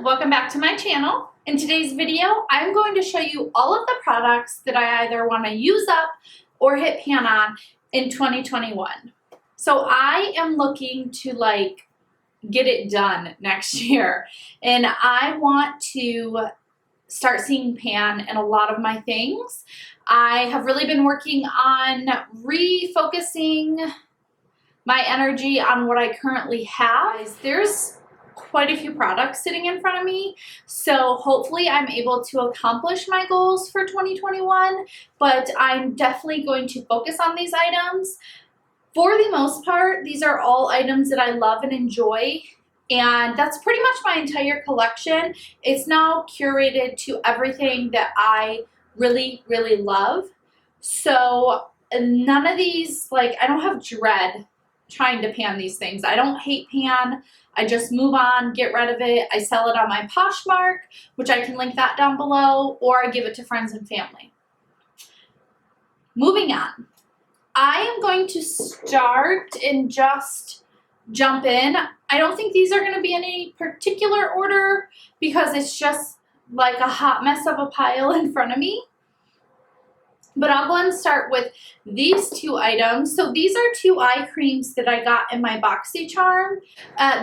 Welcome back to my channel. In today's video, I'm going to show you all of the products that I either want to use up or hit pan on in 2021. So I am looking to get it done next year, and I want to start seeing pan in a lot of my things. I have really been working on refocusing my energy on what I currently have. There's quite a few products sitting in front of me, so hopefully I'm able to accomplish my goals for 2021, but I'm definitely going to focus on these items. For the most part, these are all items that I love and enjoy, and that's pretty much my entire collection. It's now curated to everything that I really, really love. So none of these, I don't have dread trying to pan these things. I don't hate pan. I just move on, get rid of it. I sell it on my Poshmark, which I can link that down below, or I give it to friends and family. Moving on. I am going to start and just jump in. I don't think these are going to be in any particular order because it's just like a hot mess of a pile in front of me. But I'll go ahead and start with these two items. So these are two eye creams that I got in my BoxyCharm.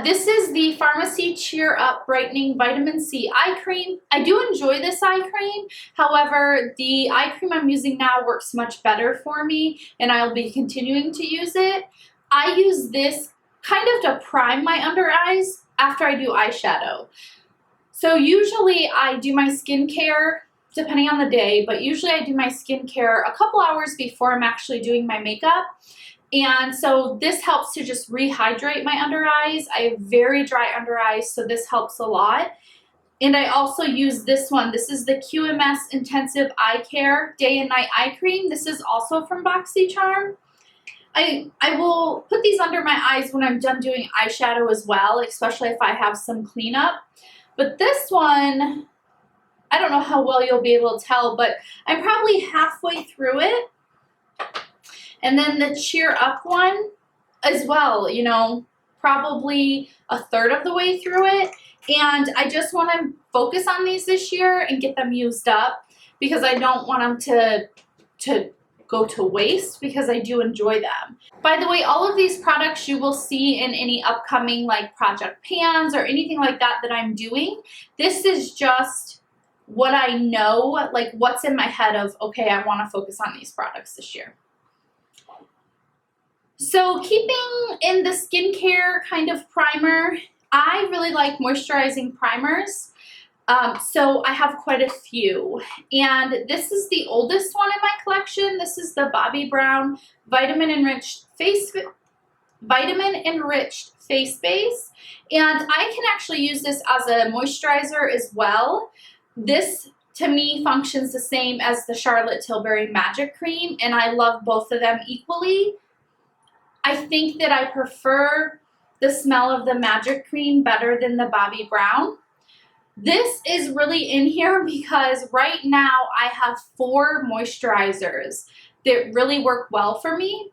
This is the Farmacy Cheer Up Brightening Vitamin C Eye Cream. I do enjoy this eye cream. However, the eye cream I'm using now works much better for me, and I'll be continuing to use it. I use this kind of to prime my under eyes after I do eyeshadow. So usually I do my skincare depending on the day, but usually I do my skincare a couple hours before I'm actually doing my makeup. And so this helps to just rehydrate my under eyes. I have very dry under eyes, so this helps a lot. And I also use this one. This is the QMS Intensive Eye Care Day and Night Eye Cream. This is also from BoxyCharm. I will put these under my eyes when I'm done doing eyeshadow as well, especially if I have some cleanup. But this one, I don't know how well you'll be able to tell, but I'm probably halfway through it. And then the Cheer Up one as well, probably a third of the way through it. And I just want to focus on these this year and get them used up because I don't want them to go to waste because I do enjoy them. By the way, all of these products you will see in any upcoming project pans or anything like that I'm doing. This is just what I know, what's in my head of, okay, I want to focus on these products this year. So keeping in the skincare kind of primer, I really like moisturizing primers. So I have quite a few, and this is the oldest one in my collection. This is the Bobbi Brown Vitamin Enriched Face Base, and I can actually use this as a moisturizer as well. This, to me, functions the same as the Charlotte Tilbury Magic Cream, and I love both of them equally. I think that I prefer the smell of the Magic Cream better than the Bobbi Brown. This is really in here because right now I have 4 moisturizers that really work well for me,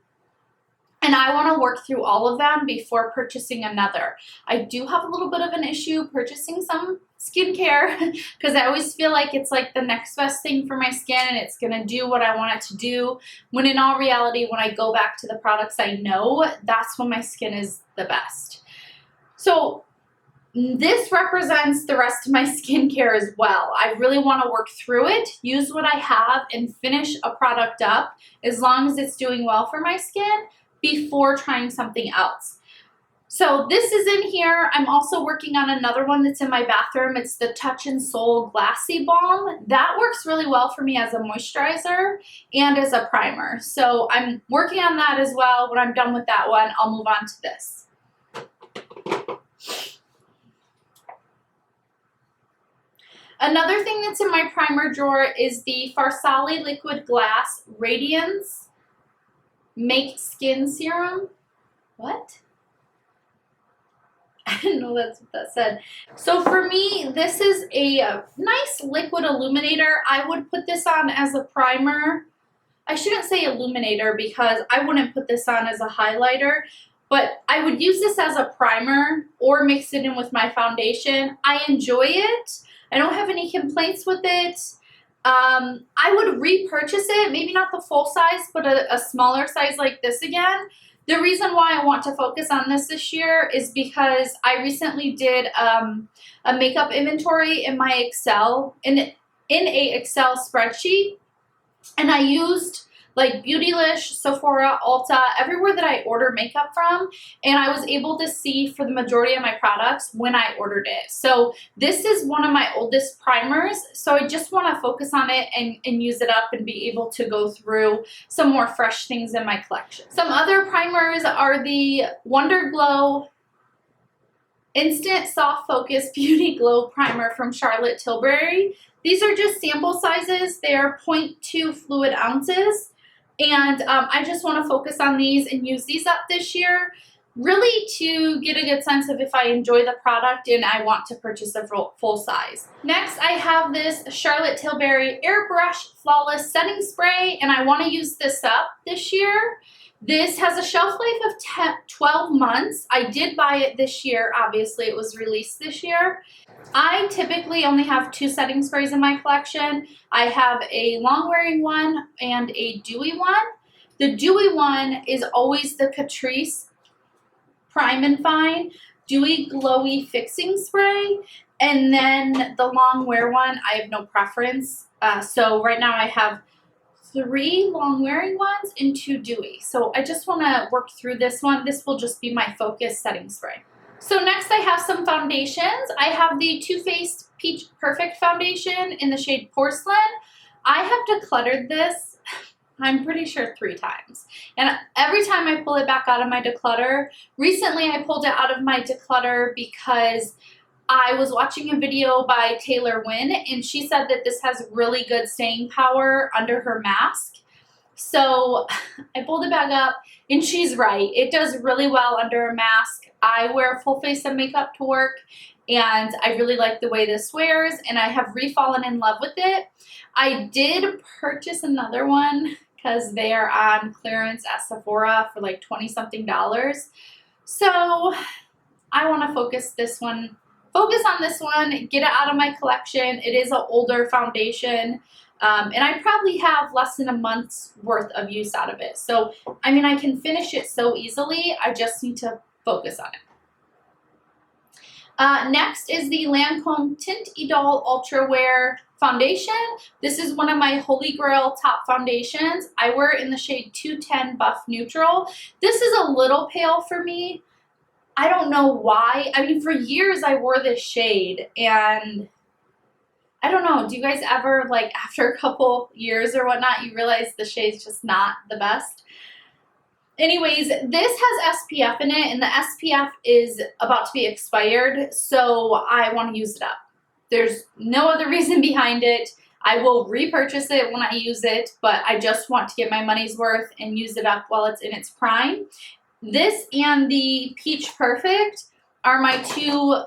and I want to work through all of them before purchasing another. I do have a little bit of an issue purchasing some skincare because I always feel like it's the next best thing for my skin and it's going to do what I want it to do, when in all reality, when I go back to the products I know, that's when my skin is the best. So this represents the rest of my skincare as well. I really want to work through it, use what I have, and finish a product up as long as it's doing well for my skin before trying something else. So this is in here. I'm also working on another one that's in my bathroom. It's the Touch in Sol Glassy Balm. That works really well for me as a moisturizer and as a primer. So I'm working on that as well. When I'm done with that one, I'll move on to this. Another thing that's in my primer drawer is the Farsali Liquid Glass Radiance Make Skin Serum. What? I didn't know that's what that said. So for me, this is a nice liquid illuminator. I would put this on as a primer. I shouldn't say illuminator because I wouldn't put this on as a highlighter. but I would use this as a primer or mix it in with my foundation. I enjoy it. I don't have any complaints with it. I would repurchase it, maybe not the full size, but a smaller size like this again. The reason why I want to focus on this year is because I recently did a makeup inventory in my Excel, in a Excel spreadsheet, and I used like Beautylish, Sephora, Ulta, everywhere that I order makeup from, and I was able to see for the majority of my products when I ordered it. So this is one of my oldest primers, so I just want to focus on it and use it up and be able to go through some more fresh things in my collection. Some other primers are the Wonder Glow Instant Soft Focus Beauty Glow Primer from Charlotte Tilbury. These are just sample sizes. They are 0.2 fluid ounces. And I just want to focus on these and use these up this year, really to get a good sense of if I enjoy the product and I want to purchase a full size. Next, I have this Charlotte Tilbury Airbrush Flawless Setting Spray, and I want to use this up this year. This has a shelf life of 12 months. I did buy it this year. Obviously, it was released this year. I typically only have 2 setting sprays in my collection. I have a long-wearing one and a dewy one. The dewy one is always the Catrice Prime and Fine Dewy Glowy Fixing Spray. And then the long-wear one, I have no preference. So right now I have 3 long-wearing ones and 2 dewy. So I just want to work through this one. This will just be my focus setting spray. So next I have some foundations. I have the Too Faced Peach Perfect Foundation in the shade Porcelain. I have decluttered this, I'm pretty sure 3 times. And every time I pull it back out of my declutter, recently I pulled it out of my declutter because I was watching a video by Taylor Wynn, and she said that this has really good staying power under her mask. So I pulled it back up, and she's right. It does really well under a mask. I wear a full face of makeup to work, and I really like the way this wears, and I have re-fallen in love with it. I did purchase another one because they are on clearance at Sephora for like $20-something. So I want to focus on this one, get it out of my collection. It is an older foundation. And I probably have less than a month's worth of use out of it. So, I mean, I can finish it so easily. I just need to focus on it. Next is the Lancome Tint Idole Ultra Wear Foundation. This is one of my Holy Grail top foundations. I wear it in the shade 210 Buff Neutral. This is a little pale for me. I don't know why. I mean, for years I wore this shade, and I don't know, do you guys ever, like, after a couple years or whatnot, you realize the shade's just not the best? Anyways, this has SPF in it, and the SPF is about to be expired, so I want to use it up. There's no other reason behind it. I will repurchase it when I use it, but I just want to get my money's worth and use it up while it's in its prime. This and the Peach Perfect are my 2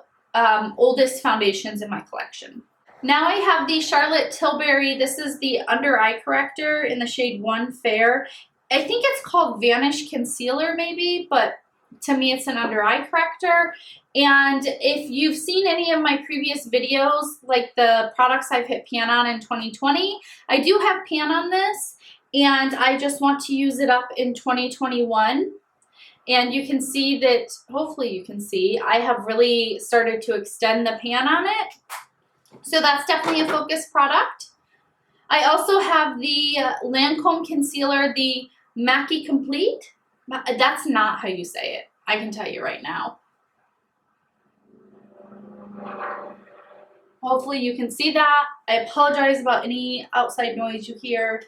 oldest foundations in my collection. Now I have the Charlotte Tilbury. This is the under eye corrector in the shade 1 Fair. I think it's called Vanish Concealer maybe, but to me it's an under eye corrector. And if you've seen any of my previous videos, like the products I've hit pan on in 2020, I do have pan on this, and I just want to use it up in 2021. And you can see that, hopefully you can see, I have really started to extend the pan on it. So that's definitely a focus product. I also have the Lancome Concealer, the Mackie Complete. That's not how you say it, I can tell you right now. Hopefully you can see that. I apologize about any outside noise you hear.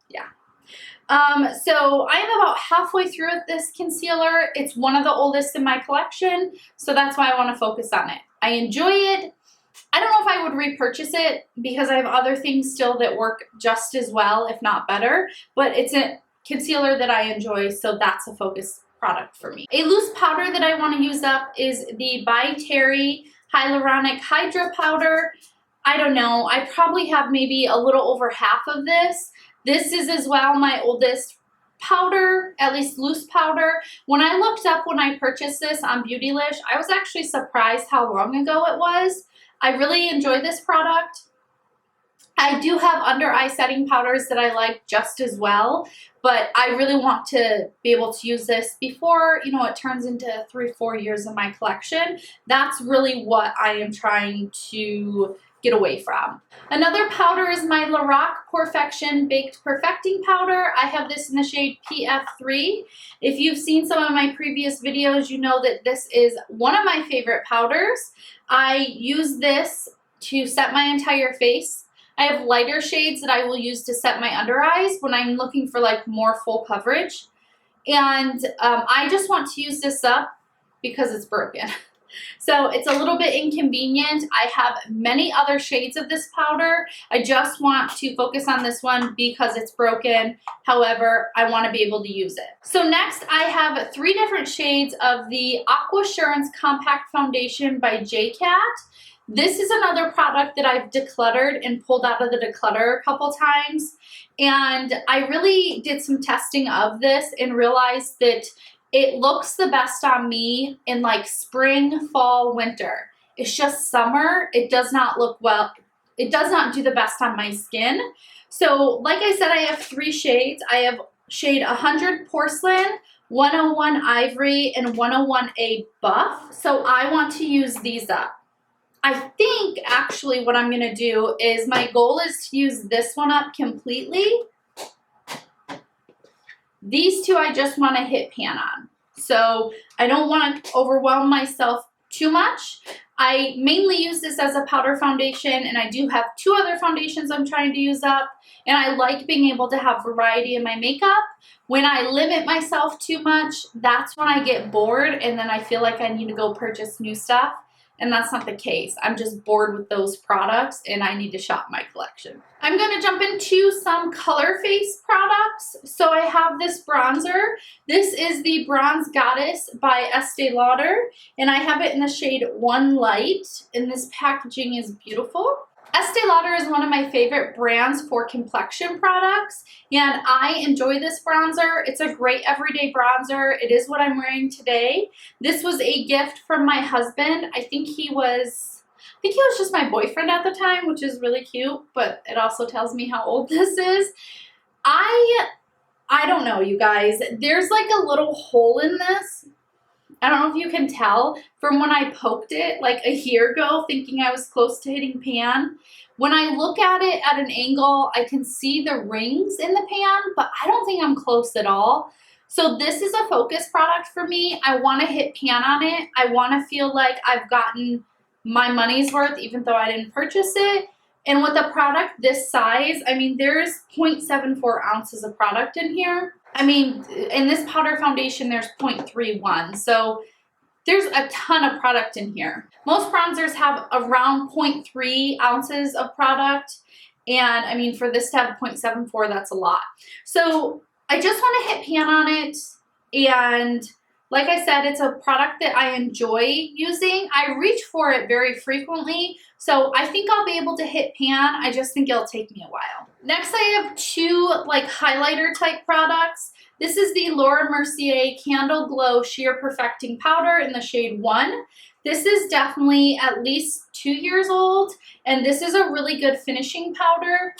Yeah. So I am about halfway through this concealer. It's one of the oldest in my collection, so that's why I want to focus on it. I enjoy it. I don't know if I would repurchase it because I have other things still that work just as well, if not better, but it's a concealer that I enjoy, so that's a focus product for me. A loose powder that I want to use up is the By Terry Hyaluronic Hydra Powder. I don't know, I probably have maybe a little over half of this. This is as well my oldest powder, at least loose powder. When I looked up when I purchased this on Beautylish, I was actually surprised how long ago it was. I really enjoy this product. I do have under eye setting powders that I like just as well, but I really want to be able to use this before, you know, it turns into 3-4 years in my collection. That's really what I am trying to get away from. Another powder is my Lorac Perfection Baked Perfecting Powder. I have this in the shade PF3. If you've seen some of my previous videos, you know that this is one of my favorite powders. I use this to set my entire face. I have lighter shades that I will use to set my under eyes when I'm looking for like more full coverage. And I just want to use this up because it's broken. So it's a little bit inconvenient. I have many other shades of this powder. I just want to focus on this one because it's broken. However, I want to be able to use it. So next I have 3 different shades of the Aquasurance Compact Foundation by JCat. This is another product that I've decluttered and pulled out of the declutter a couple times. And I really did some testing of this and realized that it looks the best on me in like spring, fall, winter. It's just summer. It does not look well. It does not do the best on my skin. So like I said, I have 3 shades. I have shade 100 Porcelain, 101 Ivory, and 101A Buff. So I want to use these up. I think actually what I'm going to do is my goal is to use this one up completely. These 2 I just want to hit pan on. So I don't want to overwhelm myself too much. I mainly use this as a powder foundation, and I do have 2 other foundations I'm trying to use up. And I like being able to have variety in my makeup. When I limit myself too much, that's when I get bored and then I feel like I need to go purchase new stuff. And that's not the case. I'm just bored with those products and I need to shop my collection. I'm going to jump into some color face products. So I have this bronzer. This is the Bronze Goddess by Estee Lauder, and I have it in the shade One Light, and this packaging is beautiful. Estee Lauder is one of my favorite brands for complexion products, and I enjoy this bronzer. It's a great everyday bronzer. It is what I'm wearing today. This was a gift from my husband. I think he was just my boyfriend at the time, which is really cute, but it also tells me how old this is. I don't know, you guys. There's like a little hole in this. I don't know if you can tell from when I poked it like a year ago thinking I was close to hitting pan. When I look at it at an angle, I can see the rings in the pan, but I don't think I'm close at all. So this is a focus product for me. I want to hit pan on it. I want to feel like I've gotten my money's worth even though I didn't purchase it. And with a product this size, I mean, there's 0.74 ounces of product in here. I mean, in this powder foundation, there's 0.31. So there's a ton of product in here. Most bronzers have around 0.3 ounces of product. And I mean, for this to have 0.74, that's a lot. So I just want to hit pan on it. And like I said, it's a product that I enjoy using. I reach for it very frequently, so I think I'll be able to hit pan. I just think it'll take me a while. Next, I have 2 like highlighter type products. This is the Laura Mercier Candle Glow Sheer Perfecting Powder in the shade 1. This is definitely at least 2 years old, and this is a really good finishing powder.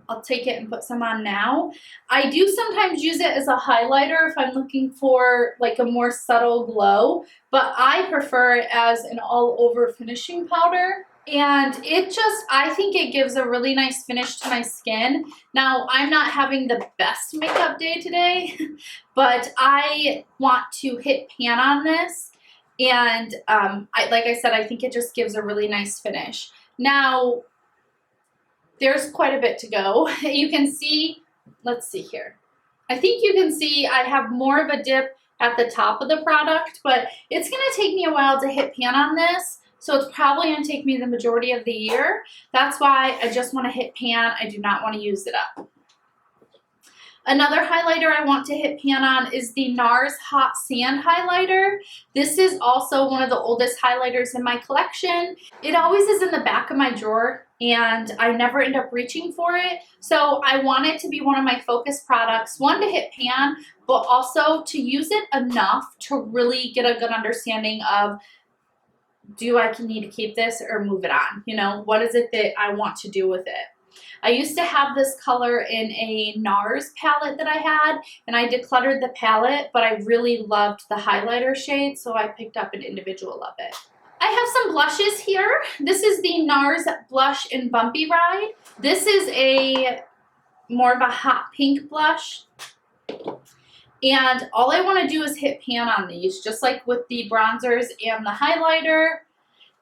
I'll take it and put some on now. I do sometimes use it as a highlighter if I'm looking for like a more subtle glow, but I prefer it as an all-over finishing powder. And it just, I think it gives a really nice finish to my skin. Now, I'm not having the best makeup day today, but I want to hit pan on this. And like I said, I think it just gives a really nice finish. Now, there's quite a bit to go. You can see, let's see here. I think you can see I have more of a dip at the top of the product, but it's gonna take me a while to hit pan on this. So it's probably gonna take me the majority of the year. That's why I just wanna hit pan. I do not wanna use it up. Another highlighter I want to hit pan on is the NARS Hot Sand Highlighter. This is also one of the oldest highlighters in my collection. It always is in the back of my drawer and I never end up reaching for it. So I want it to be one of my focus products, one to hit pan, but also to use it enough to really get a good understanding of, do I need to keep this or move it on? You know, what is it that I want to do with it? I used to have this color in a NARS palette that I had, and I decluttered the palette, but I really loved the highlighter shade, so I picked up an individual of it. I have some blushes here. This is the NARS Blush in Bumpy Ride. This is a more of a hot pink blush. And all I want to do is hit pan on these, just like with the bronzers and the highlighter,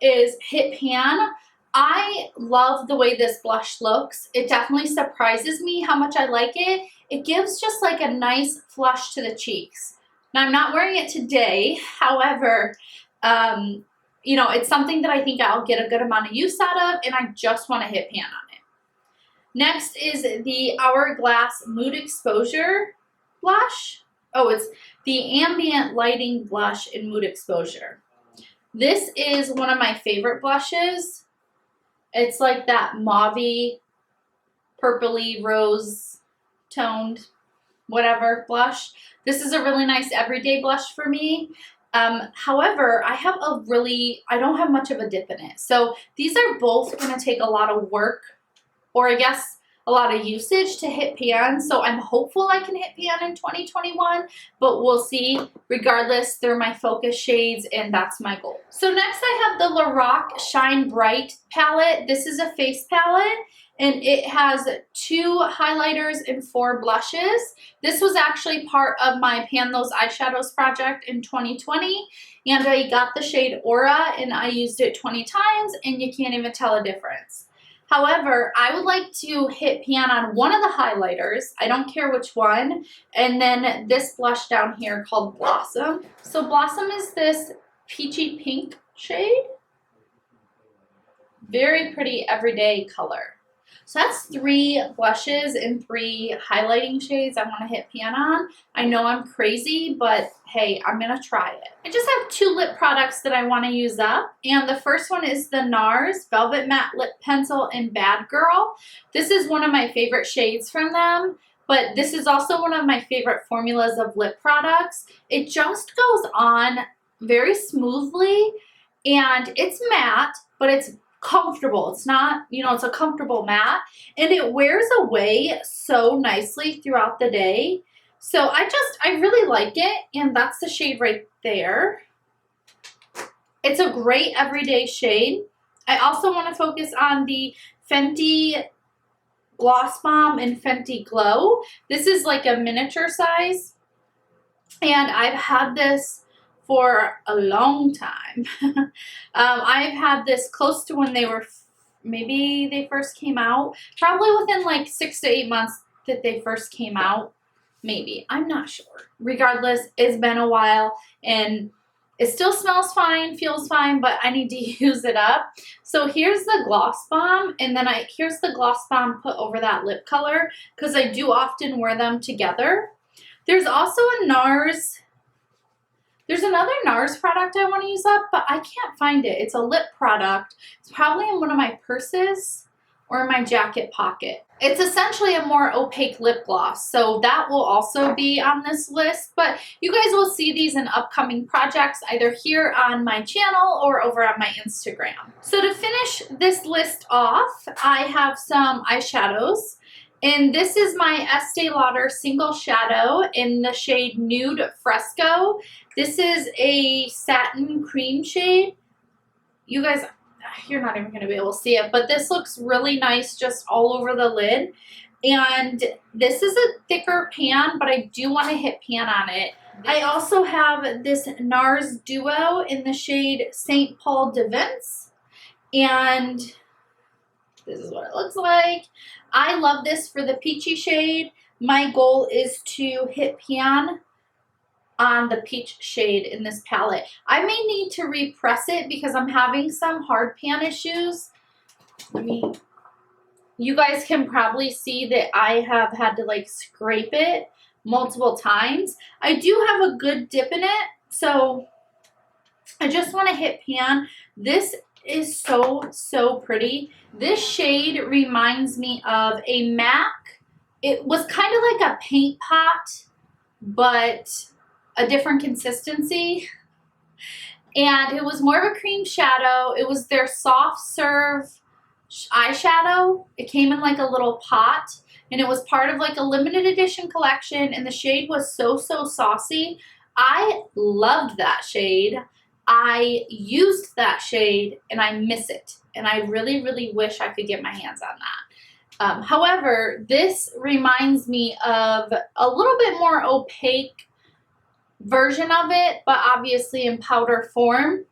is hit pan. I love the way this blush looks. It definitely surprises me how much I like it. It gives just like a nice flush to the cheeks. Now, I'm not wearing it today. However, you know, it's something that I think I'll get a good amount of use out of, and I just want to hit pan on it. Next is the Hourglass Mood Exposure blush. Oh, it's the Ambient Lighting Blush in Mood Exposure. This is one of my favorite blushes. It's like that mauvey, purpley, rose toned, whatever blush. This is a really nice everyday blush for me. However, I don't have much of a dip in it. So these are both going to take a lot of work, or I guess a lot of usage to hit pan. So I'm hopeful I can hit pan in 2021, but we'll see. Regardless, they're my focus shades and that's my goal. So next I have the Lorac Shine Bright palette. This is a face palette and it has 2 highlighters and 4 blushes. This was actually part of my Pan Those Eyeshadows project in 2020. And I got the shade Aura and I used it 20 times and you can't even tell a difference. However, I would like to hit pan on one of the highlighters. I don't care which one. And then this blush down here called Blossom. So Blossom is this peachy pink shade. Very pretty everyday color. So that's 3 blushes and 3 highlighting shades I want to hit pan on. I know I'm crazy, but hey, I'm going to try it. I just have 2 lip products that I want to use up. And the first one is the NARS Velvet Matte Lip Pencil in Bad Girl. This is one of my favorite shades from them. But this is also one of my favorite formulas of lip products. It just goes on very smoothly. And it's matte, but it's comfortable. It's not, you know, it's a comfortable matte and it wears away so nicely throughout the day. So I really like it, and that's the shade right there. It's a great everyday shade. I also want to focus on the Fenty Gloss Bomb and Fenty Glow. This is like a miniature size and I've had this for a long time. I've had this close to when they were, maybe they first came out, probably within like 6 to 8 months that they first came out, maybe, I'm not sure. Regardless, it's been a while and it still smells fine, feels fine, but I need to use it up. So here's the Gloss Bomb, and then here's the Gloss Bomb put over that lip color because I do often wear them together. There's also a NARS. There's another NARS product I want to use up, but I can't find it. It's a lip product. It's probably in one of my purses or in my jacket pocket. It's essentially a more opaque lip gloss, so that will also be on this list, but you guys will see these in upcoming projects either here on my channel or over on my Instagram. So to finish this list off, I have some eyeshadows. And this is my Estee Lauder Single Shadow in the shade Nude Fresco. This is a satin cream shade. You guys, you're not even going to be able to see it, but this looks really nice just all over the lid. And this is a thicker pan, but I do want to hit pan on it. I also have this NARS Duo in the shade St. Paul de Vince. And this is what it looks like. I love this for the peachy shade. My goal is to hit pan on the peach shade in this palette. I may need to repress it because I'm having some hard pan issues. Let me you guys can probably see that I have had to like scrape it multiple times. I do have a good dip in it, so I just want to hit pan. This is so pretty. This shade reminds me of a MAC. It was kind of like a paint pot, but a different consistency. And it was more of a cream shadow. It was their soft serve eyeshadow. It came in like a little pot, and it was part of like a limited edition collection, and the shade was so saucy. I loved that shade. I used that shade and I miss it, and I really wish I could get my hands on that. However, this reminds me of a little bit more opaque version of it, but obviously in powder form.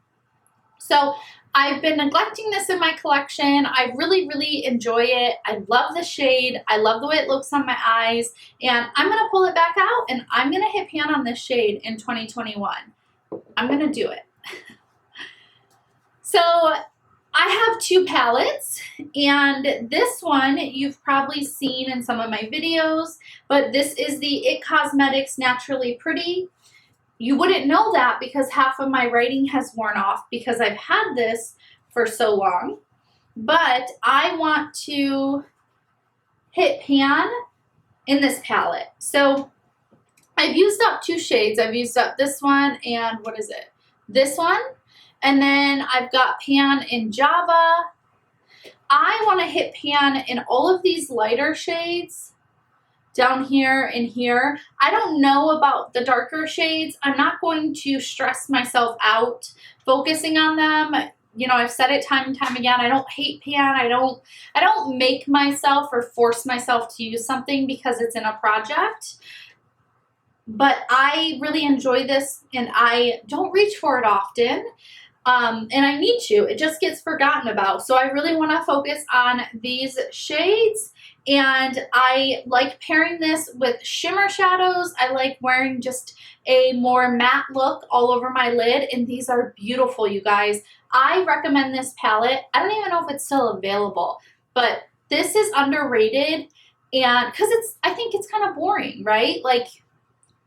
So I've been neglecting this in my collection. I really enjoy it. I love the shade. I love the way it looks on my eyes, and I'm gonna pull it back out and I'm gonna hit pan on this shade in 2021. I'm gonna do it. So I have two palettes, and this one you've probably seen in some of my videos, but this is the IT Cosmetics Naturally Pretty. You wouldn't know that because half of my writing has worn off because I've had this for so long. But I want to hit pan in this palette. So I've used up two shades. I've used up this one and what is it? This one. And then I've got pan in Java. I want to hit pan in all of these lighter shades down here and here. I don't know about the darker shades. I'm not going to stress myself out focusing on them. You know, I've said it time and time again. I don't hate pan. I don't make myself or force myself to use something because it's in a project. But I really enjoy this, and I don't reach for it often. And I need to. It just gets forgotten about. So I really want to focus on these shades. And I like pairing this with shimmer shadows. I like wearing just a more matte look all over my lid. And these are beautiful, you guys. I recommend this palette. I don't even know if it's still available, but this is underrated. And because I think it's kind of boring, right? Like,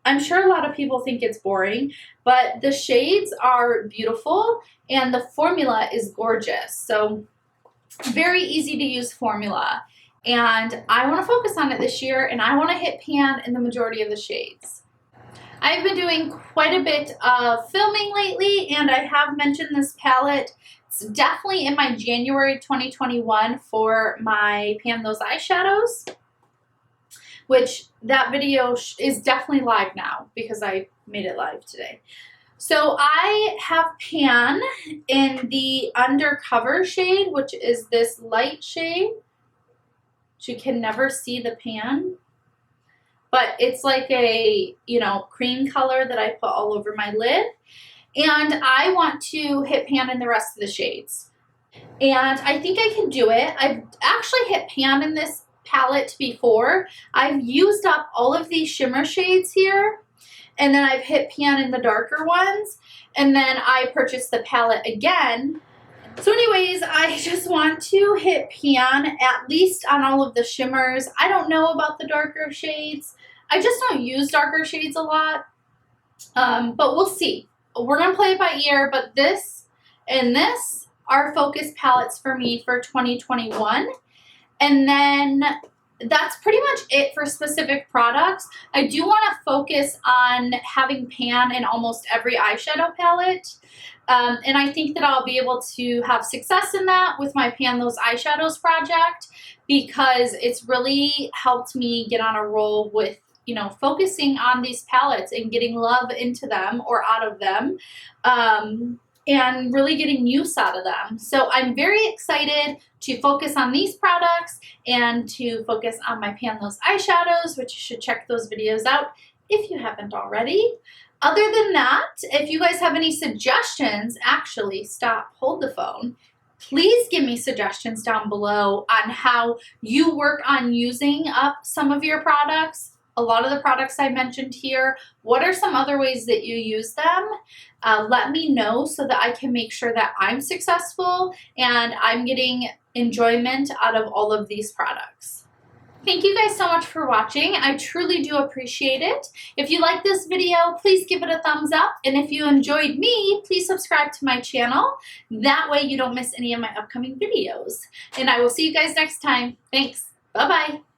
I'm sure a lot of people think it's boring, but the shades are beautiful and the formula is gorgeous. So very easy to use formula. And I want to focus on it this year, and I want to hit pan in the majority of the shades. I've been doing quite a bit of filming lately, and I have mentioned this palette. It's definitely in my January 2021 for my Pan Those Eyeshadows, which that video is definitely live now because I made it live today. So I have pan in the Undercover shade, which is this light shade. You can never see the pan, but it's like a, you know, cream color that I put all over my lid. And I want to hit pan in the rest of the shades. And I think I can do it. I've actually hit pan in this palette before. I've used up all of these shimmer shades here, and then I've hit pan in the darker ones, and then I purchased the palette again. So anyways, I just want to hit pan at least on all of the shimmers. I don't know about the darker shades. I just don't use darker shades a lot, but we'll see. We're going to play it by ear, but this and this are focus palettes for me for 2021. And then that's pretty much it for specific products. I do want to focus on having pan in almost every eyeshadow palette. And I think that I'll be able to have success in that with my Pan Those Eyeshadows project, because it's really helped me get on a roll with, you know, focusing on these palettes and getting love into them or out of them. And really getting use out of them. So I'm very excited to focus on these products and to focus on my Pan Those Eyeshadows, which you should check those videos out if you haven't already. Other than that, if you guys have any suggestions, actually hold the phone. Please give me suggestions down below on how you work on using up some of your products. a lot of the products I mentioned here. What are some other ways that you use them? Let me know so that I can make sure that I'm successful and I'm getting enjoyment out of all of these products. Thank you guys so much for watching. I truly do appreciate it. If you like this video, please give it a thumbs up. And if you enjoyed me, please subscribe to my channel. That way you don't miss any of my upcoming videos. And I will see you guys next time. Thanks. Bye-bye.